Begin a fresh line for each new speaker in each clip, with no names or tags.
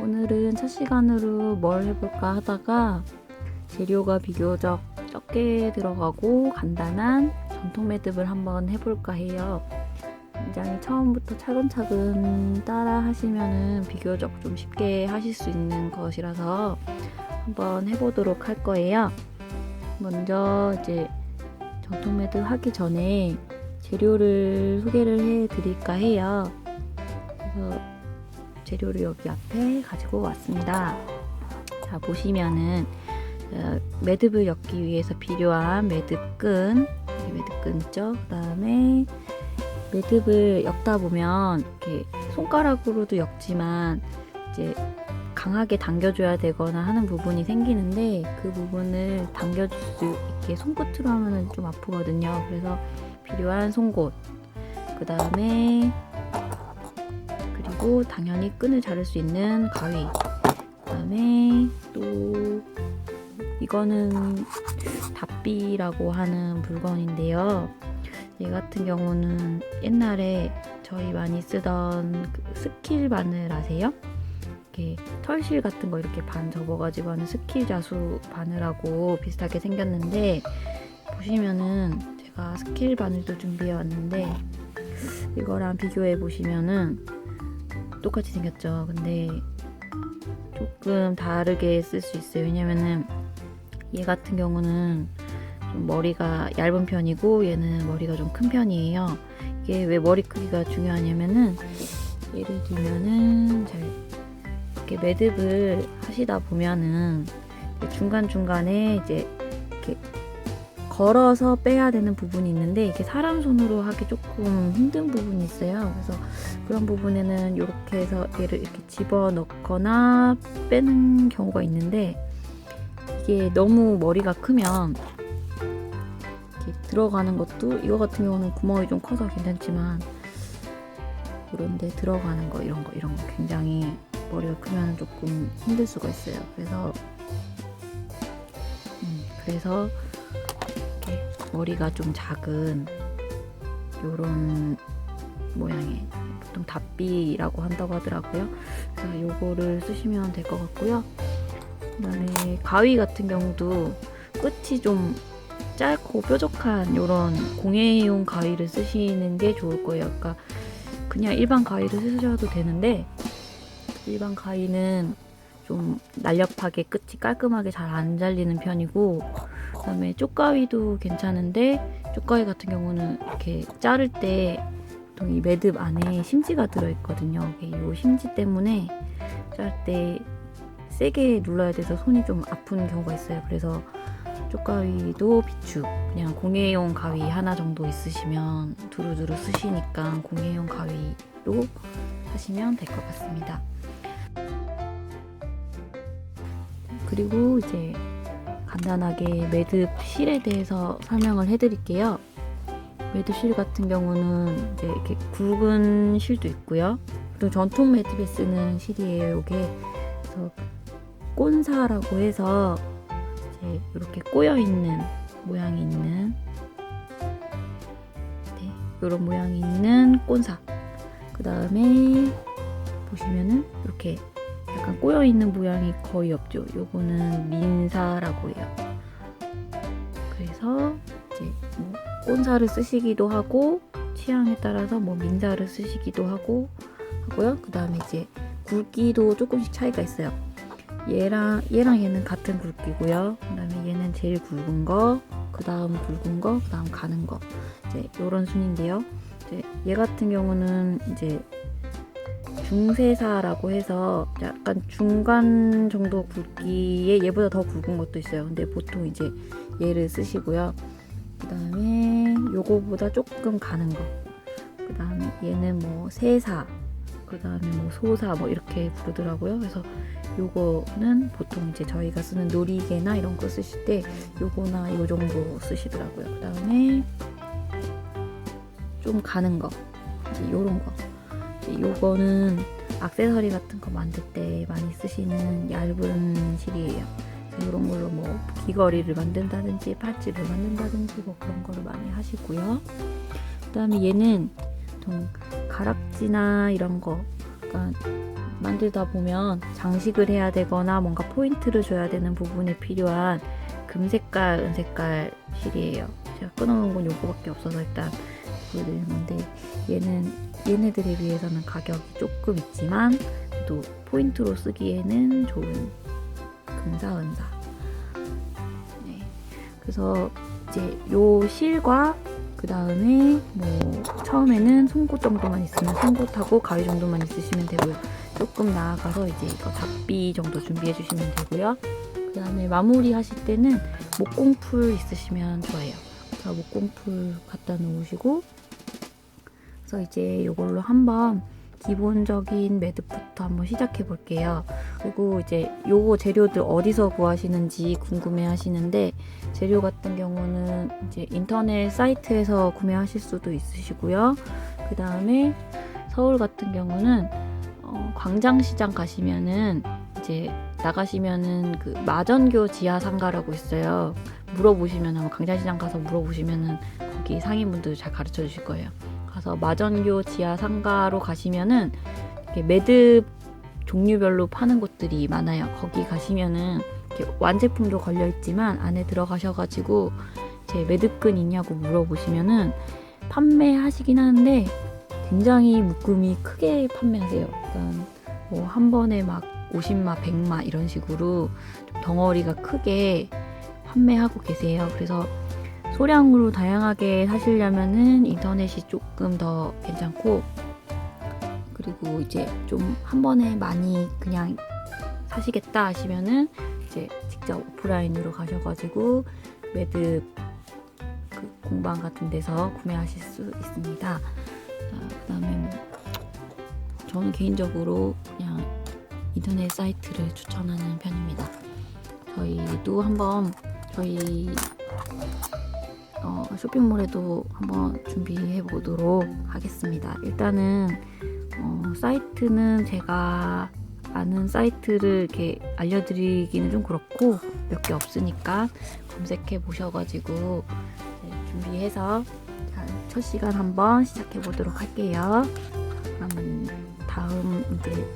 오늘은 첫 시간으로 뭘 해볼까 하다가 재료가 비교적 적게 들어가고 간단한 전통 매듭을 한번 해볼까 해요. 굉장히 처음부터 차근차근 따라 하시면은 비교적 좀 쉽게 하실 수 있는 것이라서 한번 해보도록 할 거예요. 먼저 이제 전통 매듭 하기 전에 재료를 소개를 해 드릴까 해요. 그래서 재료를 여기 앞에 가지고 왔습니다. 자, 보시면은 매듭을 엮기 위해서 필요한 매듭끈, 매듭끈 있죠? 그 다음에 매듭을 엮다 보면 이렇게 손가락으로도 엮지만 이제 강하게 당겨줘야 되거나 하는 부분이 생기는데 그 부분을 당겨줄 수 있게 손끝으로 하면 좀 아프거든요. 그래서 필요한 송곳, 그 다음에 그리고 당연히 끈을 자를 수 있는 가위, 그 다음에 또 이거는 답비라고 하는 물건인데요. 얘 같은 경우는 옛날에 저희 많이 쓰던 그 스킬 바늘 아세요? 이렇게 털실 같은 거 이렇게 반 접어가지고 하는 스킬 자수 바늘하고 비슷하게 생겼는데, 보시면은 제가 스킬 바늘도 준비해 왔는데 이거랑 비교해 보시면은 똑같이 생겼죠. 근데 조금 다르게 쓸 수 있어요. 왜냐면은 얘 같은 경우는 좀 머리가 얇은 편이고 얘는 머리가 좀 큰 편이에요. 이게 왜 머리 크기가 중요하냐면은, 예를 들면은 잘 이렇게 매듭을 하시다 보면은 중간중간에 이제 이렇게 걸어서 빼야 되는 부분이 있는데 이게 사람 손으로 하기 조금 힘든 부분이 있어요. 그래서 그런 부분에는 이렇게 해서 얘를 이렇게 집어넣거나 빼는 경우가 있는데, 이게 너무 머리가 크면 이렇게 들어가는 것도, 이거 같은 경우는 구멍이 좀 커서 괜찮지만 그런데 들어가는 거 이런 거 굉장히 머리가 크면 조금 힘들 수가 있어요. 그래서 이렇게 머리가 좀 작은 요런 모양의, 보통 답비라고 한다고 하더라고요. 그래서 요거를 쓰시면 될 것 같고요. 그다음에 가위 같은 경우도 끝이 좀 짧고 뾰족한 요런 공예용 가위를 쓰시는 게 좋을 거예요. 그러니까 그냥 일반 가위를 쓰셔도 되는데, 일반 가위는 좀 날렵하게 끝이 깔끔하게 잘 안 잘리는 편이고, 그다음에 쪽가위도 괜찮은데, 쪽가위 같은 경우는 이렇게 자를 때 보통 이 매듭 안에 심지가 들어있거든요. 이 심지 때문에 자를 때 세게 눌러야 돼서 손이 좀 아픈 경우가 있어요. 그래서 쪽가위도 비추, 그냥 공예용 가위 하나 정도 있으시면 두루두루 쓰시니까 공예용 가위로 하시면 될 것 같습니다. 그리고 이제 간단하게 매듭 실에 대해서 설명을 해드릴게요. 매듭 실 같은 경우는 이제 이렇게 굵은 실도 있고요. 또 전통 매듭에 쓰는 실이에요. 이게 그래서 꼰사라고 해서 이제 이렇게 꼬여 있는 모양이 있는, 이런 모양이 있는 꼰사. 그 다음에 보시면은 이렇게 약간 꼬여 있는 모양이 거의 없죠. 요거는 민사라고 해요. 그래서 이제 뭐 꼰사를 쓰시기도 하고 취향에 따라서 뭐 민사를 쓰시기도 하고요. 그 다음에 이제 굵기도 조금씩 차이가 있어요. 얘랑 얘는 같은 굵기고요. 그 다음에 얘는 제일 굵은 거, 그 다음 굵은 거, 그 다음 가는 거, 이제 요런 순인데요. 이제 얘 같은 경우는 이제 중세사라고 해서 약간 중간 정도 굵기에 얘보다 더 굵은 것도 있어요. 근데 보통 이제 얘를 쓰시고요. 그 다음에 요거보다 조금 가는 거, 그 다음에 얘는 뭐 세사, 그 다음에 뭐 소사 뭐 이렇게 부르더라고요. 그래서 요거는 보통 이제 저희가 쓰는 놀이개나 이런 거 쓰실 때 요거나 요 정도 쓰시더라고요. 그 다음에 좀 가는 거, 이제 요런 거, 이제 요거는 액세서리 같은 거 만들 때 많이 쓰시는 얇은 실이에요. 이런 걸로 뭐 귀걸이를 만든다든지 팔찌를 만든다든지 뭐 그런 거를 많이 하시고요. 그 다음에 얘는 보통 가락지나 이런 거 약간 만들다 보면 장식을 해야 되거나 뭔가 포인트를 줘야 되는 부분에 필요한 금색깔, 은색깔 실이에요. 제가 끊어놓은 건 요거밖에 없어서 일단 보여드리는 건데, 얘네들에 비해서는 가격이 조금 있지만 또 포인트로 쓰기에는 좋은 금사은사. 네. 그래서 이제 요 실과 그 다음에 뭐 처음에는 송곳 정도만 있으면 송곳하고 가위 정도만 있으시면 되고요. 조금 나아가서 이제 이거 잡비 정도 준비해 주시면 되고요. 그 다음에 마무리 하실 때는 목공풀 있으시면 좋아요. 자, 목공풀 갖다 놓으시고, 그래서 이제 이걸로 한번 기본적인 매듭부터 한번 시작해 볼게요. 그리고 이제 요거 재료들 어디서 구하시는지 궁금해 하시는데, 재료 같은 경우는 이제 인터넷 사이트에서 구매하실 수도 있으시고요. 그 다음에 서울 같은 경우는 광장시장 가시면은 이제 나가시면은 그 마전교 지하 상가라고 있어요. 물어보시면 아마 광장시장 가서 물어보시면은 거기 상인분들 잘 가르쳐 주실 거예요. 가서 마전교 지하 상가로 가시면은 이렇게 매듭 종류별로 파는 곳들이 많아요. 거기 가시면은 이렇게 완제품도 걸려 있지만 안에 들어가셔가지고 제 매듭끈 있냐고 물어보시면은 판매하시긴 하는데 굉장히 묶음이 크게 판매하세요. 그러니까 뭐 한 번에 막 50마, 100마 이런 식으로 좀 덩어리가 크게 판매하고 계세요. 그래서 소량으로 다양하게 사시려면은 인터넷이 조금 더 괜찮고, 그리고 이제 좀 한 번에 많이 그냥 사시겠다 하시면은 이제 직접 오프라인으로 가셔가지고 매듭 그 공방 같은 데서 구매하실 수 있습니다. 그 다음에 저는 개인적으로 그냥 인터넷 사이트를 추천하는 편입니다. 저희도 한번 저희 쇼핑몰에도 한번 준비해 보도록 하겠습니다. 일단은 사이트는 제가 아는 사이트를 이렇게 알려드리기는 좀 그렇고 몇 개 없으니까 검색해 보셔가지고 준비해서 첫 시간 한번 시작해 보도록 할게요. 그러면 다음 이제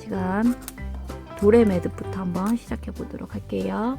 시간 도래 매듭부터 한번 시작해 보도록 할게요.